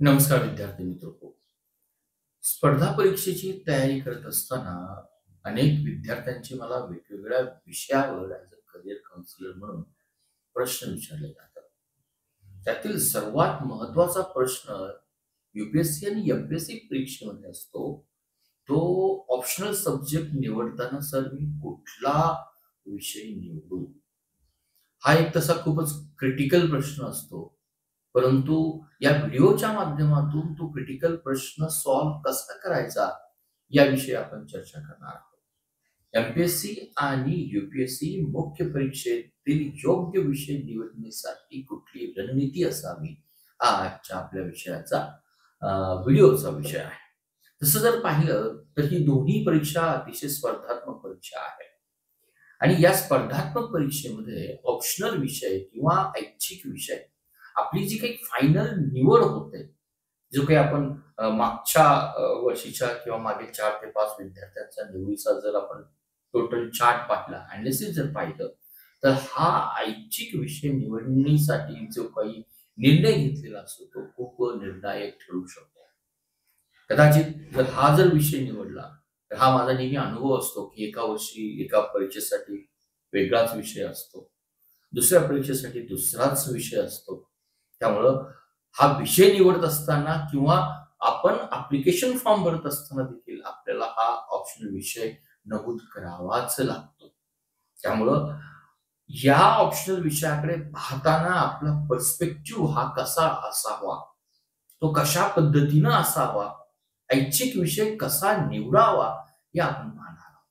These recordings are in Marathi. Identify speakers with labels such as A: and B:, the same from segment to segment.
A: नमस्कार विद्यार्थी मित्र. स्पर्धा परीक्षेची तयारी करत असताना अनेक विद्यार्थ्यांची मला वेगवेगळ्या विषयावर ॲज अ करियर काउन्सिलर म्हणून प्रश्न विचारले जातात. त्यातील सर्वात महत्त्वाचा प्रश्न UPSC आणि MPSC परीक्षेमध्ये असतो. तो ऑप्शनल सब्जेक्ट निवडताना सर मी कुठला विषय निवडू? हा एक तसा खूपच क्रिटिकल प्रश्न असतो. परंतु या व्हिडिओच्या माध्यमातून तो क्रिटिकल प्रश्न सॉल्व्ह कसा करायचा याविषयी आपण चर्चा करणार आहोत. MPSC आणि UPSC मुख्य परीक्षेतील योग्य विषय निवडण्यासाठी कुठली रणनीती असावी हा आजच्या आपल्या विषयाचा व्हिडिओचा विषय आहे. तसं जर पाहिलं तर ही दोन्ही परीक्षा अतिशय स्पर्धात्मक परीक्षा आहे आणि या स्पर्धात्मक परीक्षेमध्ये ऑप्शनल विषय किंवा ऐच्छिक विषय आपली जी काही फायनल निवड होते, जो काही आपण मागच्या वर्षीच्या किंवा मागील 4 ते 5 विद्यार्थ्यांचा निवडीचा जर आपण टोटल चार्ट पाहिला, अनालिसिस जर पाहिलं, तर हा ऐच्छिक विषय निवडणीसाठी जो काही निर्णय घेतलेला असतो तो खूप निर्णायक ठरू शकतो. कदाचित जर विषय निवडला तर हा माझा नेहमी अनुभव असतो की एका वर्षी एका परीक्षेसाठी वेगळाच विषय असतो, दुसऱ्या परीक्षेसाठी दुसराच विषय असतो. त्यामुळं हा विषय निवडत असताना किंवा आपण ऍप्लिकेशन फॉर्म भरत असताना देखील आपल्याला हा ऑप्शनल विषय नमूद करावाच लागतो. त्यामुळं या ऑप्शनल विषयाकडे पाहताना आपला पर्स्पेक्टिव्ह हा कसा असावा, तो कशा पद्धतीनं असावा, ऐच्छिक विषय कसा निवडावा हे आपण पाहणार आहोत.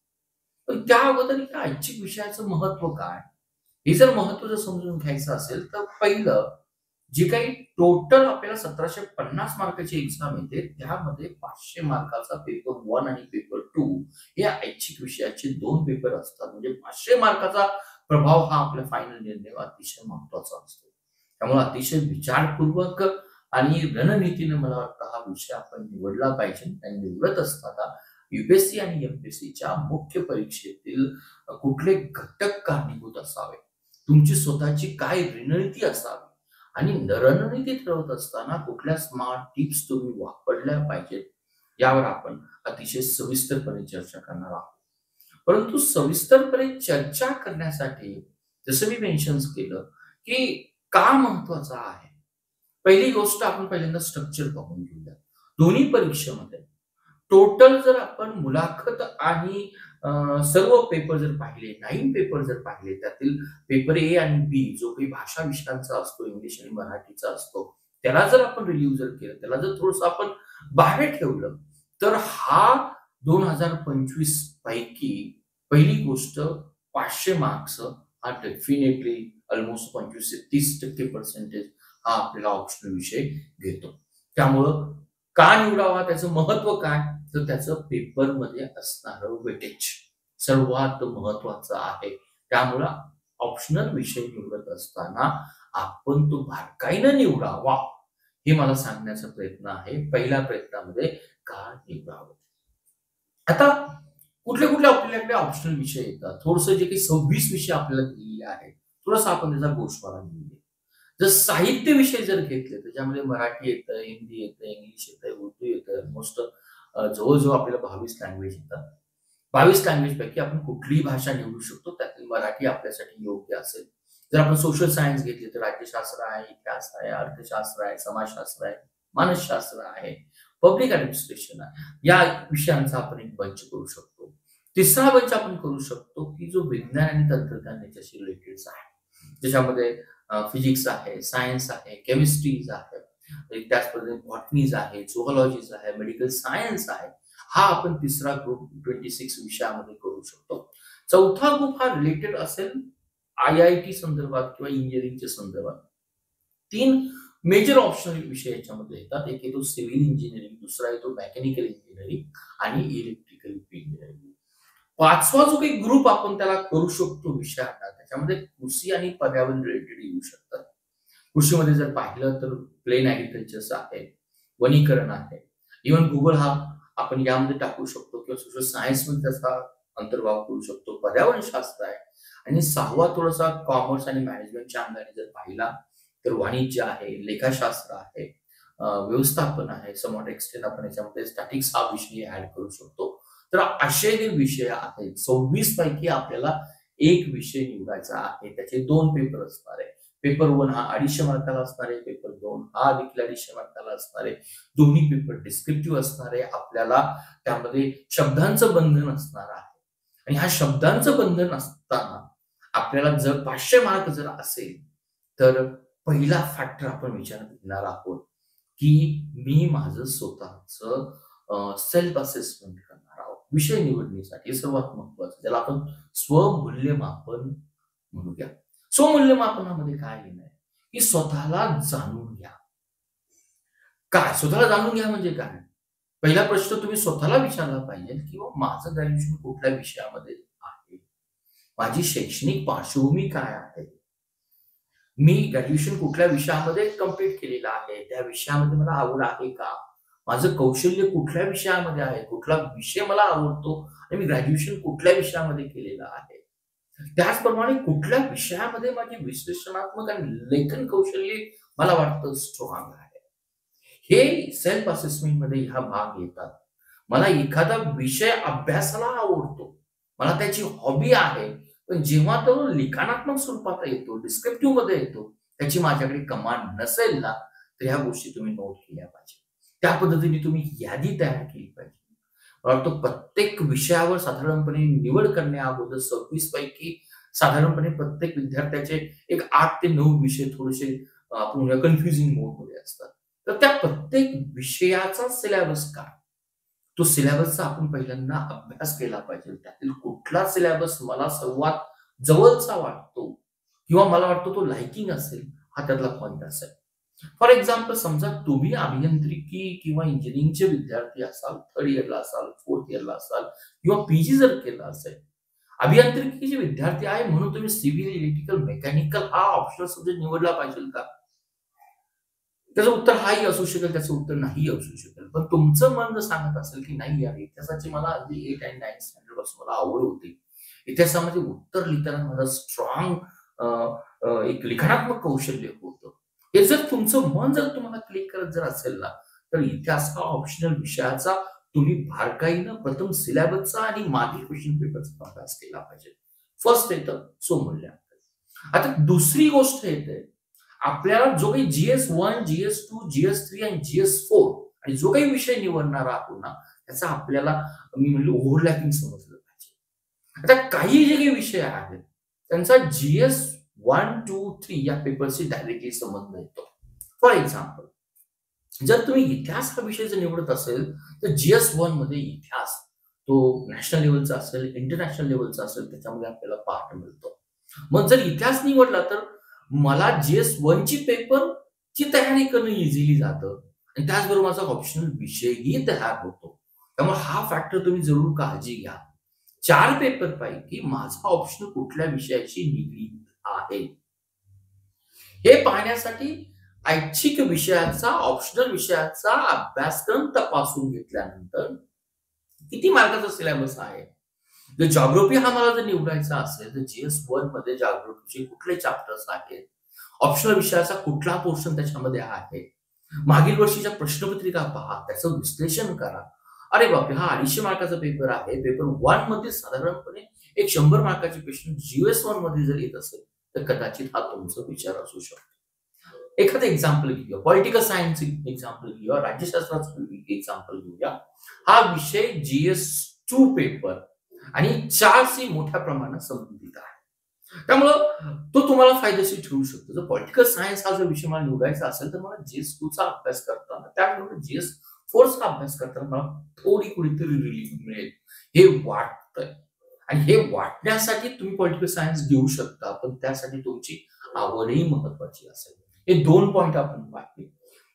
A: पण त्या अगोदर या ऐच्छिक विषयाचं महत्व काय, हे जर महत्व जर समजून घ्यायचं असेल तर पहिलं जे काही टोटल आपल्याला 1750 मार्काची एक्झाम येते त्यामध्ये 500 मार्काचा पेपर 1 आणि पेपर 2 हे ऐच्छिक विषयाचे 2 पेपर असतात. म्हणजे 500 मार्काचा प्रभाव हा आपल्या फायनल निर्णयावर अतिशय महत्वाचा असतो. त्यामुळे अतिशय विचारपूर्वक आणि रणनीतीने मला वाटतं हा विषय आपण निवडला पाहिजे. आणि निवडत असताना UPSC आणि MPSCच्या मुख्य परीक्षेतील कुठले घटक कारणीभूत असावे, तुमची स्वतःची काय रणनीती असावी आणि रणनीती ठरवत असताना कुठल्या स्मार्ट टिप्स तुम्ही वापरल्या पाहिजेत यावर आपण अतिशय सविस्तरपणे चर्चा करणार आहोत. परंतु सविस्तरपणे चर्चा करण्यासाठी जसं मी मेन्शन केलं की का महत्वाचा आहे, पहिली गोष्ट आपण पहिल्यांदा स्ट्रक्चर पाहून घेऊया. दोन्ही परीक्षेमध्ये टोटल जर आपण मुलाखत आणि सर्व पेपर जर पाहिले, 9 पेपर जर पाहिले, त्यातील पेपर A आणि B जो काही भाषा विषयांचा असतो, इंग्लिश आणि मराठीचा असतो, त्याला जर आपण रिलीव्ह जर केलं, त्याला जर थोडंसं आपण बाहेर ठेवलं, तर हा 2025 पैकी पहिली गोष्ट 500 मार्क्स हा डेफिनेटली ऑलमोस्ट 25 ते 30% पर्सेंटेज हा आपल्याला ऑप्शनल विषय घेतो. त्यामुळं का निवडावा, त्याचं महत्व काय, तर त्याचं पेपरमध्ये असणारं वेटेज सर्वात महत्वाचं आहे. त्यामुळं ऑप्शनल विषय निवडत असताना आपण तो बारकाईनं निवडावा हे मला सांगण्याचा प्रयत्न आहे. पहिल्या प्रयत्नामध्ये का निवडावं. आता कुठले कुठले आपल्याकडे ऑप्शनल विषय येतात, थोडंसं जे काही 26 विषय आपल्याला दिलेले आहेत, थोडासा आपण त्याचा गोषवारा घेऊया. जर साहित्य विषय जर घेतले त्याच्यामध्ये मराठी येतं, हिंदी येतं, इंग्लिश येतं, उर्दू येतं, ऑलमोस्ट जवळजवळ आपल्याला 22 लँग्वेज येतात. 22 लँग्वेज पैकी आपण कुठलीही भाषा निवडू शकतो, त्यातील मराठी आपल्यासाठी योग्य असेल. जर आपण सोशल सायन्स घेतले तर राज्यशास्त्र आहे, इतिहास आहे, अर्थशास्त्र आहे, समाजशास्त्र आहे, मानसशास्त्र आहे, पब्लिक ऍडमिनिस्ट्रेशन आहे. या विषयांचा आपण एक बंच करू शकतो. तिसरा बंच आपण करू शकतो की जो विज्ञान आणि तंत्रज्ञान याच्याशी रिलेटेड आहे, ज्याच्यामध्ये फिजिक्स आहे, सायन्स आहे, केमिस्ट्रीज आहे, त्याच पद्धतीने बॉटनीज आहे, झुऑलॉजीज आहे, मेडिकल सायन्स आहे. हा आपण तिसरा ग्रुप 26 विषयामध्ये करू शकतो. चौथा ग्रुप हा रिलेटेड असेल IIT संदर्भात किंवा इंजिनिअरिंगच्या संदर्भात. 3 मेजर ऑप्शनल विषय याच्यामध्ये येतात. एक येतो सिव्हिल इंजिनिअरिंग, दुसरा येतो मेकॅनिकल इंजिनिअरिंग आणि इलेक्ट्रिकल इंजिनिअरिंग. पाचवा जो काही ग्रुप आपण त्याला करू शकतो विषयांना, त्याच्यामध्ये कृषी आणि पर्यावरण रिलेटेड येऊ शकतात. कृषीमध्ये जर पाहिलं तर प्लेन ऍग्रिकल्चर आहे, वनीकरण आहे, इव्हन गुगल हा आपण यामध्ये टाकू शकतो किंवा सोशल सायन्स मध्ये त्याचा अंतर्भाव करू शकतो. पर्यावरण शास्त्र आहे आणि 6वा थोडासा कॉमर्स आणि मॅनेजमेंटच्या अंगाने जर पाहिला तर वाणिज्य आहे, लेखाशास्त्र आहे, व्यवस्थापन आहे, समॉट एक्सटेंड आपण याच्यामध्ये स्टॅटिक्स हा विषय ऍड करू शकतो. तर असे जे विषय आहेत 26 पैकी आपल्याला एक विषय निवडायचा आहे. त्याचे 2 पेपर असणार आहे. पेपर 1 हा 250 मार्काला असणार आहे. पेपर 2 हा देखील 250 मार्काला असणार आहे. दोन्ही पेपर डिस्क्रिप्टिव्ह असणार आहे. आपल्याला त्यामध्ये शब्दांचं बंधन असणार आहे. आणि ह्या शब्दांचं बंधन असताना आपल्याला जर 500 मार्क जर असेल तर पहिला फॅक्टर आपण विचारात घेणार आहोत की मी माझं स्वतःचं सेल्फ असेसमेंट करणार आहोत. विषय निवडणीसाठी सर्वात महत्वाचं ज्याला आपण स्वमूल्यमापन म्हणूया. स्वमूल्यमापनामध्ये काय येणार की स्वतःला जाणून घ्या. काय स्वतःला जाणून घ्या म्हणजे काय? पहिला प्रश्न तुम्ही स्वतःला विचारला पाहिजे की माझं ग्रॅज्युएशन कुठल्या विषयामध्ये आहे, माझी शैक्षणिक पार्श्वभूमी काय आहे, मी ग्रॅज्युएशन कुठल्या विषयामध्ये कंप्लीट केलेलं आहे, त्या विषयामध्ये मला आवड आहे का, माझं कौशल्य कुठल्या विषयामध्ये आहे, कुठला विषय मला आवडतो आणि मी ग्रॅज्युएशन कुठल्या विषयामध्ये केलेलं आहे, त्याचप्रमाणे कुठल्या विषयामध्ये माझी विश्लेषणात्मक आणि लेखन कौशल्य मला वाटतं स्ट्रॉंग आहे. हे सेल्फ असेसमेंट मध्ये ह्या भाग येतात. मला एखादा विषय अभ्यासाला आवडतो, मला त्याची हॉबी आहे, पण जेव्हा तो लिखाणात्मक स्वरूपात येतो, डिस्क्रिप्टिव्ह मध्ये येतो, त्याची माझ्याकडे कमांड नसेल ना, तर ह्या गोष्टी तुम्ही नोट केल्या पाहिजे. त्या पद्धतीने तुम्ही यादी तयार केली पाहिजे. मला वाटतं प्रत्येक विषयावर साधारणपणे निवड करण्या अगोदर 26 पैकी साधारणपणे प्रत्येक विद्यार्थ्याचे एक 8 ते 9 विषय थोडेसे आपण कन्फ्युजिंग मोड मध्ये असतात. तर त्या प्रत्येक विषयाचा सिलेबस काय, तो सिलेबसचा आपण पहिल्यांदा अभ्यास केला पाहिजे. त्यातील कुठला सिलेबस मला सर्वात जवळचा वाटतो किंवा मला वाटतो तो लाइकिंग असेल, हा त्यातला पॉइंट असेल. फॉर एक्झाम्पल समजा तुम्ही अभियांत्रिकी किंवा इंजिनिअरिंगचे विद्यार्थी असाल, 3rd इयरला असाल, 4th इयरला असाल किंवा पीजी जर केला असेल, अभियांत्रिकीचे विद्यार्थी आहे म्हणून तुम्ही सिव्हिल, इलेक्ट्रिकल, मेकॅनिकल हा ऑप्शनल सब्जेक्ट निवडला पाहिजे का? त्याचं उत्तर हाही असू शकेल, त्याचं उत्तर नाही असू शकेल. पण तुमचं मन जर सांगत असेल की नाही यार, इतिहासाची मला अगदी 8 आणि 9 स्टँडर्ड पासून मला आवड होती, इतिहासामध्ये उत्तर लिहिताना माझं स्ट्रॉंग एक लिखाणात्मक कौशल्य होतं, हे जर तुमचं मन जर तुम्हाला क्लिक करत जर असेल ना, तर इतिहास हा ऑप्शनल विषयाचा तुम्ही बारकाईनं प्रथम सिलेबसचा आणि मागील क्वेश्चन पेपरचा अभ्यास केला पाहिजे. फर्स्ट येतं स्वमूल्यांकन. आता दुसरी गोष्ट येते, आपल्याला जो काही GS1, GS2, GS3 आणि GS4 आणि जो काही विषय निवडणार आहोत ना, त्याचा आपल्याला मी म्हणलं ओव्हरलॅपिंग समजलं पाहिजे. आता काही जे काही विषय आहेत त्यांचा GS1, 2, 3 या पेपरशी डायरेक्टली संबंध येतो. फॉर एक्झाम्पल, जर तुम्ही इतिहास हा विषय जर निवडत असेल तर GS1 मध्ये इतिहास तो नॅशनल लेवलचा असेल, इंटरनॅशनल लेवलचा असेल, त्याच्यामध्ये आपल्याला पार्ट मिळतो. मग जर इतिहास निवडला तर मला GS1 ची पेपर ची तयारी करणं इझिली जातं आणि त्याचबरोबर माझा ऑप्शनल विषयही तयार होतो. त्यामुळे हा फॅक्टर तुम्ही जरूर काळजी घ्या. 4 पेपर पैकी माझा ऑप्शनल कुठल्या विषयाशी निगडीत आहे हे पाहण्यासाठी ऐच्छिक विषयाचा, ऑप्शनल विषयाचा अभ्यासक्रम तपासून घेतल्यानंतर किती मार्काचा सिलेबस आहे. जर जॉग्राफी हा मला जर निवडायचा असेल तर GS1 मध्ये जॉग्राफीचे कुठले चॅप्टर्स आहेत, ऑप्शनल विषयाचा कुठला पोर्शन त्याच्यामध्ये आहे, मागील वर्षीच्या प्रश्नपत्रिका पहा, त्याचं विश्लेषण करा. अरे बापरे, हा 250 मार्काचा पेपर आहे. पेपर 1 मध्ये साधारणपणे एक 100 मार्काचे क्वेश्चन GS1 मध्ये जर येत असेल तर कदाचित हा तुमचा विचार असू शकतो. एखादं एक्झाम्पल घेऊया, पॉलिटिकल सायन्स एक्झाम्पल घेऊया, राज्यशास्त्राचं एक्झाम्पल घेऊया. हा विषय GS2 पेपर आणि 4 मोठ्या प्रमाणात संबंधित आहे. त्यामुळं तो तुम्हाला फायदेशीर ठरू शकतो. जर पॉलिटिकल सायन्स हा जर विषय मला निवडायचा असेल तर मला GS2 चा अभ्यास करताना, त्याबरोबर GS4 चा अभ्यास करताना मला थोडी कुठेतरी रिलीफ मिळेल हे वाटतंय. आणि हे वाटण्यासाठी तुम्ही पॉलिटिकल सायन्स घेऊ शकता, पण त्यासाठी तुमची आवडही महत्वाची असेल. हे 2 पॉइंट आपण पाहिले.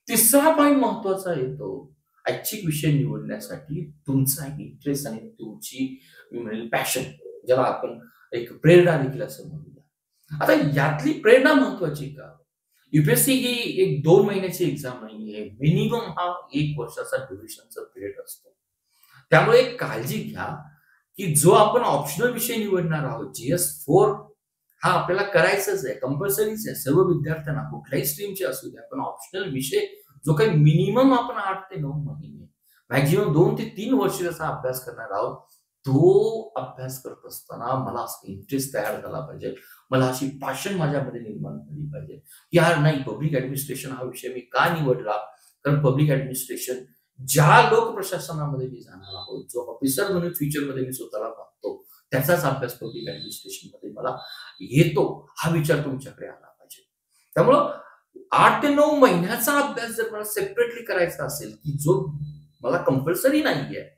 A: तिसरा पॉइंट महत्वाचा येतो ऐच्छिक विषय निवडण्यासाठी तुमचा इंटरेस्ट आणि तुमची पॅशन, ज्याला आपण एक प्रेरणा देखील असं म्हणूया. आता यातली प्रेरणा महत्वाची का? युपीएससी ही एक 2 महिन्याची एक्झाम नाहीये, मिनिमम हा 1 वर्षाचा ड्युरेशनचा पिरियड असतो. त्यामुळे काळजी घ्या की जो आपण ऑप्शनल विषय निवडणार आहोत, GS4 हा आपल्याला करायचाच आहे, कंपल्सरीच आहे. सर्व विद्यार्थ्यांना कुठल्याही स्ट्रीमचे असू द्या, पण ऑप्शनल विषय जो काही मिनिमम आपण 8 ते 9 महिने, मॅक्झिमम 2 ते 3 वर्ष त्याचा अभ्यास करणार आहोत. तो अभ्यास करत असताना मला असं इंटरेस्ट तयार झाला पाहिजे. मला अशी पॅशन माझ्यामध्ये निर्माण झाली पाहिजे. यार नाही, पब्लिक ॲडमिनिस्ट्रेशन हा विषय मी का निवडला? कारण पब्लिक ॲडमिनिस्ट्रेशन ज्या लोकप्रशासनामध्ये मी जाणार आहोत, जो ऑफिसर म्हणून फ्युचरमध्ये मी स्वतःला पाहतो, त्याचाच अभ्यास पब्लिक ॲडमिनिस्ट्रेशनमध्ये मला येतो, हा विचार तुमच्याकडे आला पाहिजे. त्यामुळं 8 ते 9 महिन्याचा अभ्यास जर मला सेपरेटली करायचा असेल, की जो मला कंपल्सरी नाहीये,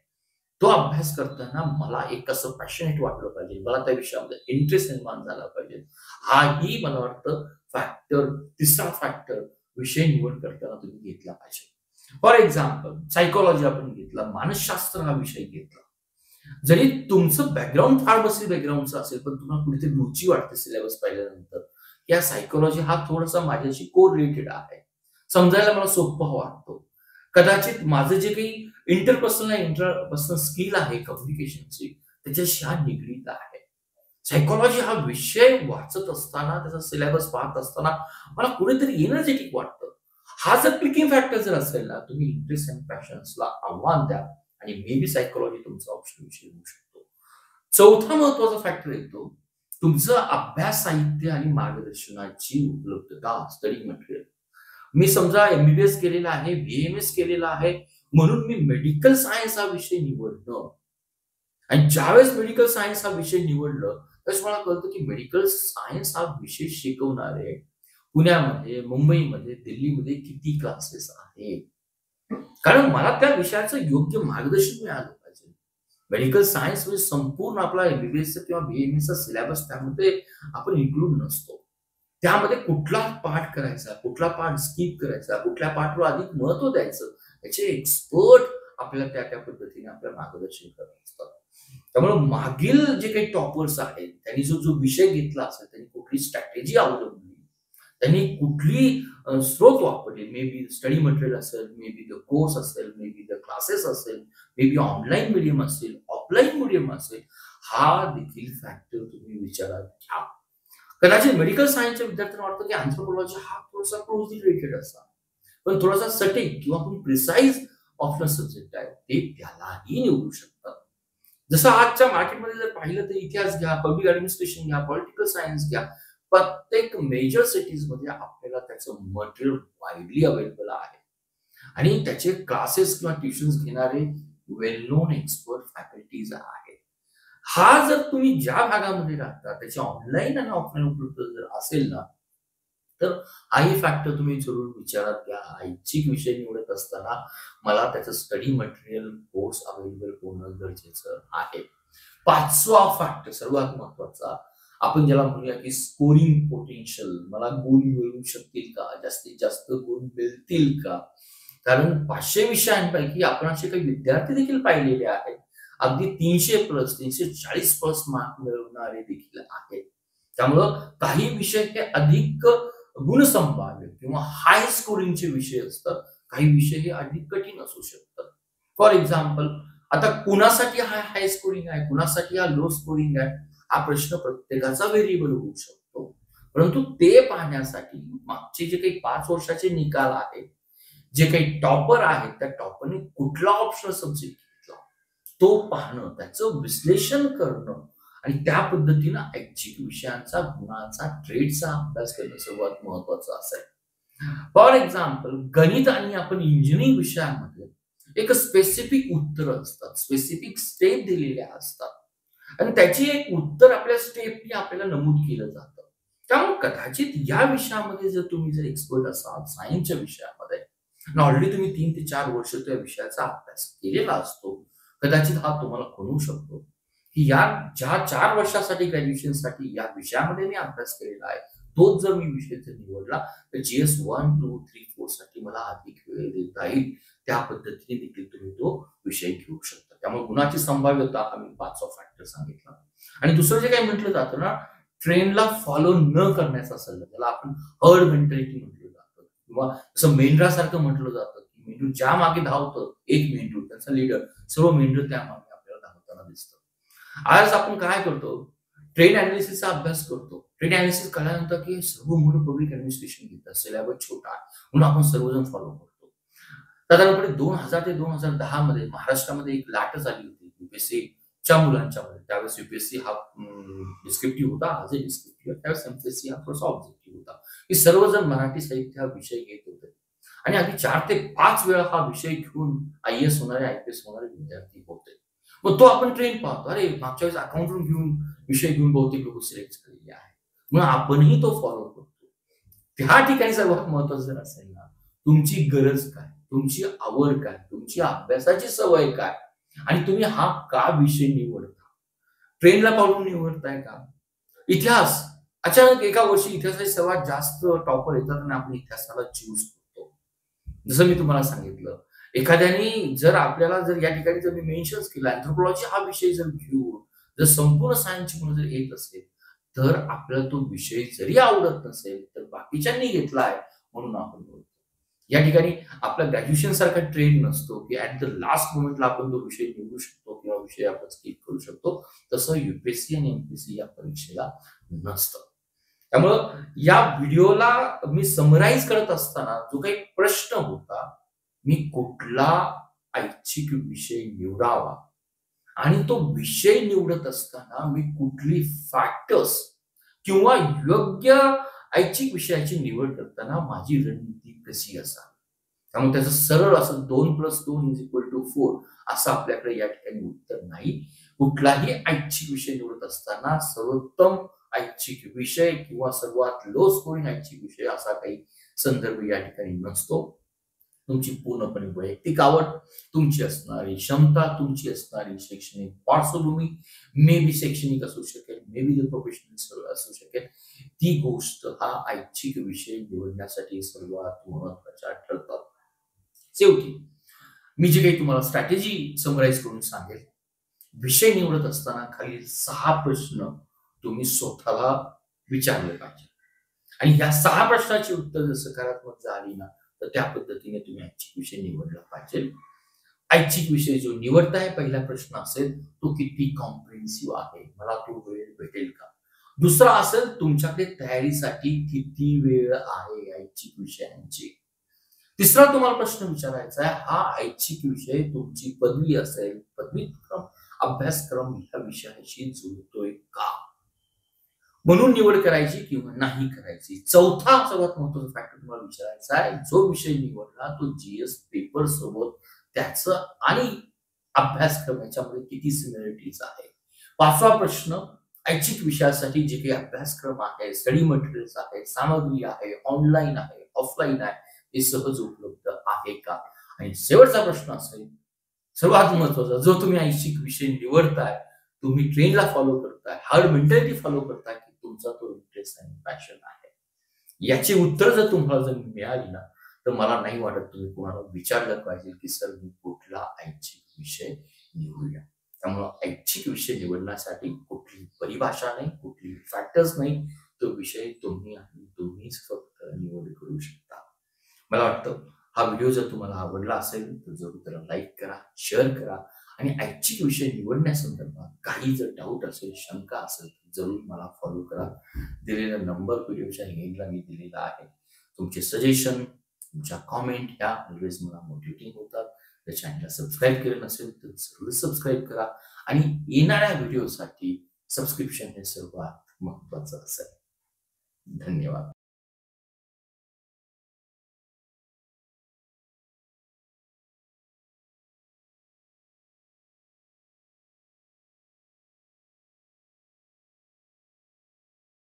A: तो अभ्यास करताना मला एक असं पॅशनेट वाटलं पाहिजे. मला त्या विषयामध्ये इंटरेस्ट निर्माण झाला पाहिजे. हाही मला वाटतं फॅक्टर, तिसरा फॅक्टर विषय निवड करताना तुम्ही घेतला पाहिजे. फॉर एक्झाम्पल सायकॉलॉजी आपण घेतला, मानसशास्त्र हा विषय घेतला. जरी तुमचं बॅकग्राऊंड फार्मसी बॅकग्राऊंडचं असेल, पण तुम्हाला कुठेतरी रुची वाटते सिलेबस पाहिल्यानंतर, या सायकॉलॉजी हा थोडासा माझ्याशी कोरिलेटेड आहे. समजायला मला सोपं वाटतो. कदाचित माझं जे काही इंटरपर्सनल स्किल आहे कम्युनिकेशनची, त्याच्याशी हा निगडीत आहे. सायकॉलॉजी हा विषय वाचत असताना, त्याचा सिलेबस पाहत असताना मला कुठेतरी एनर्जेटिक वाटतं. हा जर क्लिकिंग फॅक्टर जर असेल ना, तुम्ही इंटरेस्ट अँड पॅशन्सला आव्हान द्या आणि मे बी सायकॉलॉजी तुमचा ऑप्शन विषय होऊ शकतो. चौथा महत्वाचा फॅक्टर येतो तुमचं अभ्यास साहित्य आणि मार्गदर्शनाची उपलब्धता, स्टडी मटेरियल. मी समजा एमबीबीएस केलेला आहे, बीएमएस केलेला आहे, म्हणून मी मेडिकल सायन्स हा विषय निवडणं आणि ज्यावेळेस मेडिकल सायन्स हा विषय निवडलं, त्यावेळेस मला कळतं की मेडिकल सायन्स हा विषय शिकवणारे पुण्यामध्ये, मुंबईमध्ये, दिल्लीमध्ये किती क्लासेस आहेत. कारण मला त्या विषयाचं योग्य मार्गदर्शन मिळालं पाहिजे. मेडिकल सायन्स म्हणजे संपूर्ण आपला एमबीबीएसचा किंवा बीएमएसचा सिलेबस त्यामध्ये आपण इन्क्लूड नसतो. त्यामध्ये कुठला पाठ करायचा, कुठला पाठ स्किप करायचा, कुठल्या पाठावर अधिक महत्व द्यायचं, याचे एक्सपर्ट आपल्याला त्या त्या पद्धतीने आपल्याला मार्गदर्शन करत असतात. त्यामुळे मागील जे काही टॉपर्स आहेत, त्यांनी जो जो विषय घेतला असेल, त्यांनी कुठली स्ट्रॅटेजी अवलंबली, त्यांनी कुठली स्रोत वापरले, मे बी स्टडी मटेरियल असेल, मे बी द कोर्स असेल, मे बी द क्लासेस असेल, मे बी ऑनलाईन मीडियम असेल, ऑफलाईन मीडियम असेल, हा देखील फॅक्टर तुम्ही विचारात घ्या. कदाचित मेडिकल सायन्सच्या विद्यार्थ्यांना वाटतं की अँथ्रोपॉलॉजी हा थोडासा क्लोजली रिलेटेड असा, पण थोडासा सटीक किंवा आपण प्रिसाईज ऑप्शनल सब्जेक्ट आहे, ते त्यालाही निवडू शकतात. जसं आजच्या मार्केटमध्ये जर पाहिलं तर इतिहास घ्या, पब्लिक ॲडमिनिस्ट्रेशन घ्या, पॉलिटिकल सायन्स घ्या, प्रत्येक मेजर सिटीजमध्ये आपल्याला त्याचं मटेरियल वाईडली अवेलेबल आहे आणि त्याचे क्लासेस किंवा ट्युशन्स घेणारे वेल नोन एक्सपर्ट फॅकल्टीज आहेत. हा जर तुम्ही ज्या भागामध्ये राहता त्याची ऑनलाईन आणि ऑफलाईन उपलब्ध जर असेल ना, तर हाही फॅक्टर तुम्ही जरूर विचारात घ्या. ऐच्छिक विषय निवडत असताना मला त्याचं स्टडी मटेरियल कोर्स अवेलेबल होणं गरजेचं आहे. पाचवा फॅक्टर सर्वात महत्वाचा, आपण ज्याला म्हणूया की स्कोरिंग पोटेन्शियल. मला गुण मिळू शकतील का, जास्तीत जास्त गुण मिळतील का? कारण 500 विषयांपैकी आपण असे काही विद्यार्थी देखील पाहिलेले आहेत, अगदी 300+ 340+ मार्क मिळवणारे देखील आहेत. त्यामुळं काही विषय हे अधिक गुणसंभाव्य किंवा हाय स्कोरिंगचे विषय असतात, काही विषय हे अधिक कठीण असू शकतात. फॉर एक्झाम्पल, आता कुणासाठी हा हाय स्कोरिंग आहे, कुणासाठी हा लो स्कोरिंग आहे, हा प्रश्न प्रत्येकाचा व्हेरिएबल होऊ शकतो. परंतु ते पाहण्यासाठी मागचे जे काही 5 वर्षाचे निकाल आहेत, जे काही टॉपर आहेत, त्या टॉपरने कुठला ऑप्शनल सब्जेक्ट घेतला, तो पाहणं, त्याचं विश्लेषण करणं आणि त्या पद्धतीनं ऐच्छिक विषयांचा, गुणाचा, ट्रेडचा अभ्यास करणं सर्वात महत्वाचं असेल. फॉर एक्झाम्पल, गणित आणि आपण इंजिनिअरिंग विषयामध्ये एक स्पेसिफिक उत्तर असतात, स्पेसिफिक स्टेप दिलेल्या असतात आणि त्याची एक उत्तर आपल्या स्टेपनी आपल्याला नमूद केलं जातं. त्यामुळे कदाचित या विषयामध्ये जर तुम्ही जर एक्सपर्ट असाल सायन्सच्या विषयामध्ये, ऑलरेडी तुम्ही 3 ते 4 वर्ष त्या विषयाचा अभ्यास केलेला असतो, कदाचित हा तुम्हाला कळू शकतो की या ज्या 4 वर्षासाठी ग्रॅज्युएशनसाठी या विषयामध्ये मी अभ्यास केलेला आहे, तोच जर मी विषय जर निवडला तर GS 1, 2, 3, 4 साठी मला अधिक वेळ देता येईल. त्या पद्धतीने देखील तुम्ही तो विषय घेऊ शकता. त्यामुळे गुणाची संभाव्यता आम्ही 5वा फॅक्टर सांगितला. आणि दुसरं जे काही म्हटलं जातं ना, ट्रेंडला फॉलो न करण्याचा सल्ला, त्याला आपण हर्ड मेंटॅलिटी म्हटलं जातं किंवा जसं मेंढरासारखं म्हटलं जातं की मेंढरू ज्या मागे धावतं, एक मेंढरू त्याचा लीडर, सर्व मेंढरू त्या मागे आपल्याला धावताना दिसतं. आज आपण काय करतो, ट्रेंड अनालिसिसचा अभ्यास करतो. ट्रेंड अनालिसिस कळल्यानंतर की सर्व मुलं पब्लिक ॲडमिनिस्ट्रेशन घेतात, सिलेबस छोटा आहे म्हणून आपण सर्वजण फॉलो करतो. साधारणपणे 2000 ते 2010 मध्ये महाराष्ट्रामध्ये एक लाटच आली होती यूपीएससीच्या मुलांच्या मध्ये. त्यावेळेस यूपीएससी हा डिस्क्रिप्टिव्ह होता, आजही डिस्क्रिप्टिव्ह आहे. त्यावेळेस एमपीएससी हा थोडासा ऑब्जेक्टिव्ह होता, की सर्वजण मराठी साहित्य हा विषय घेत होते आणि अगदी 4 ते 5 वेळा हा विषय घेऊन आय-ए-एस होणारे, आय-पी-एस होणारे विद्यार्थी होते. मग तो आपण ट्रेंड पाहतो. अरे, मागच्या वेळेस अकाउंटून घेऊन विषय घेऊन बहुतेक लोक सिलेक्ट केलेले आहे. मग आपणही तो फॉलो करतो. त्या ठिकाणी सर्वात महत्वाचं जर असेल ना, तुमची गरज काय? तुमची आवड काय? तुमची अभ्यासाची सवय काय? आणि तुम्ही हा का विषय निवडता? ट्रेंडला पाहून निवडताय का? इतिहास. अचानक एका वर्षी इतिहासाचे सर्वात जास्त टॉपर येतात आणि आपण इतिहासाला चूज करतो. जसं मी तुम्हाला सांगितलं. एखाद्याने जर आपल्याला जर या ठिकाणी जर मी मेन्शन्स केलं अँथ्रोपॉलॉजी हा विषय जर घेऊन जर संपूर्ण सायन्सची मुलं जर येत असेल, तर आपल्याला तो विषय जरी आवडत नसेल, तर बाकीच्यांनी घेतलाय म्हणून आपण निवडतो. या ठिकाणी आपला ग्रॅज्युएशन सारखा ट्रेंड नसतो, की ॲट द लास्ट मोमेंटला आपण तो विषय निवडू शकतो किंवा विषय आपण स्किप करू शकतो. तसं यूपीएससी आणि एमपीएससी या परीक्षेला नसतं. त्यामुळं या व्हिडिओला मी समराईज करत असताना जो काही प्रश्न होता, मी कुठला ऐच्छिक विषय निवडावा आणि तो विषय निवडत असताना मी कुठली फॅक्टर्स किंवा योग्य ऐच्छिक विषयाची निवड करताना माझी रणनीती कशी असावी. त्यामुळे त्याचं सरळ असं 2+2=4 असं आपल्याकडे या ठिकाणी उत्तर नाही. कुठलाही ऐच्छिक विषय निवडत असताना सर्वोत्तम ऐच्छिक विषय किंवा सर्वात लो स्कोरिंग ऐच्छिक विषय असा काही संदर्भ या ठिकाणी नसतो. तुमची पूर्णपणे वैयक्तिक आवड, तुमची असणारी क्षमता, तुमची असणारी शैक्षणिक पार्श्वभूमी, मे बी शैक्षणिक असू शकेल, मे बी प्रोफेशनल असू शकेल. ती गोष्ट हा ऐच्छिक विषय निवडण्यासाठी सर्वात महत्वाच्या ठरतात. शेवटी मी जे काही तुम्हाला स्ट्रॅटेजी समराईज करून सांगेल, विषय निवडत असताना खालील 6 प्रश्न तुम्ही स्वतःला विचारले पाहिजे आणि या 6 प्रश्नाची उत्तर जर सकारात्मक झाली ना, तर त्या पद्धतीने तुम्ही ऐच्छिक विषय निवडला पाहिजे. ऐच्छिक विषय जो निवडताय पहिला प्रश्न असेल, तो किती कॉम्प्रिहेन्सिव्ह आहे? मला तो वेळ भेटेल का? दुसरा असेल, तुमच्याकडे तयारीसाठी किती वेळ आहे ऐच्छिक विषयांची? तिसरा तुम्हाला प्रश्न विचारायचा आहे, हा ऐच्छिक विषय तुमची पदवी असेल, पदवीक्रम अभ्यासक्रम या विषयाशी जुळतोय का? म्हणून निवड करायची किंवा नाही करायची. चौथा सर्वात महत्त्वाचा फॅक्टर तुम्हाला विचारायचा आहे, जो विषय निवडला तो जीएस पेपर सोबत त्याचं आणि अभ्यासक्रम याच्यामध्ये किती सिमिलरिटीज आहे. 5वा प्रश्न, ऐच्छिक विषयासाठी जे काही अभ्यासक्रम आहे, स्टडी मटेरियल्स आहे, सामग्री आहे, ऑनलाईन आहे, ऑफलाईन आहे, हे सहज उपलब्ध आहे का? आणि शेवटचा प्रश्न असेल, सर्वात महत्त्वाचा, जो तुम्ही ऐच्छिक विषय निवडताय, तुम्ही ट्रेंडला फॉलो करताय, हार्ड मेंटॅलिटी फॉलो करताय, की तुमचा तो इंटरेस्ट आणि पॅशन आहे. याची उत्तर जर तुम्हाला जर मिळाली ना, तर मला नाही वाटत तुम्ही कोणाला विचारलं पाहिजे, की सर मी कुठला ऐच्छिक विषय निवडूया. त्यामुळं ऐच्छिक विषय निवडण्यासाठी कुठली परिभाषा नाही, कुठली फॅक्टर्स नाही. तो विषय तुम्ही आणि तुम्हीच फक्त निवड करू शकता. मला वाटतं हा व्हिडिओ जर तुम्हाला आवडला असेल, तर जरूर त्याला लाईक करा, शेअर करा आणि ऐच्छिक विषय निवडण्यासंदर्भात काही जर डाऊट असेल, शंका असेल, तर जरूर मला फॉलो करा. दिलेला नंबर व्हिडिओच्या हेडला मी दिलेला आहे. तुमचे सजेशन, तुमच्या कॉमेंट ह्या ऑलवेज मला मोटिवेटिंग होतात. त्या चॅनलला सबस्क्राईब केलं नसेल तर जरूर सबस्क्राईब करा आणि येणाऱ्या व्हिडिओसाठी सबस्क्रिप्शन हे सर्वात महत्वाचं असेल. धन्यवाद.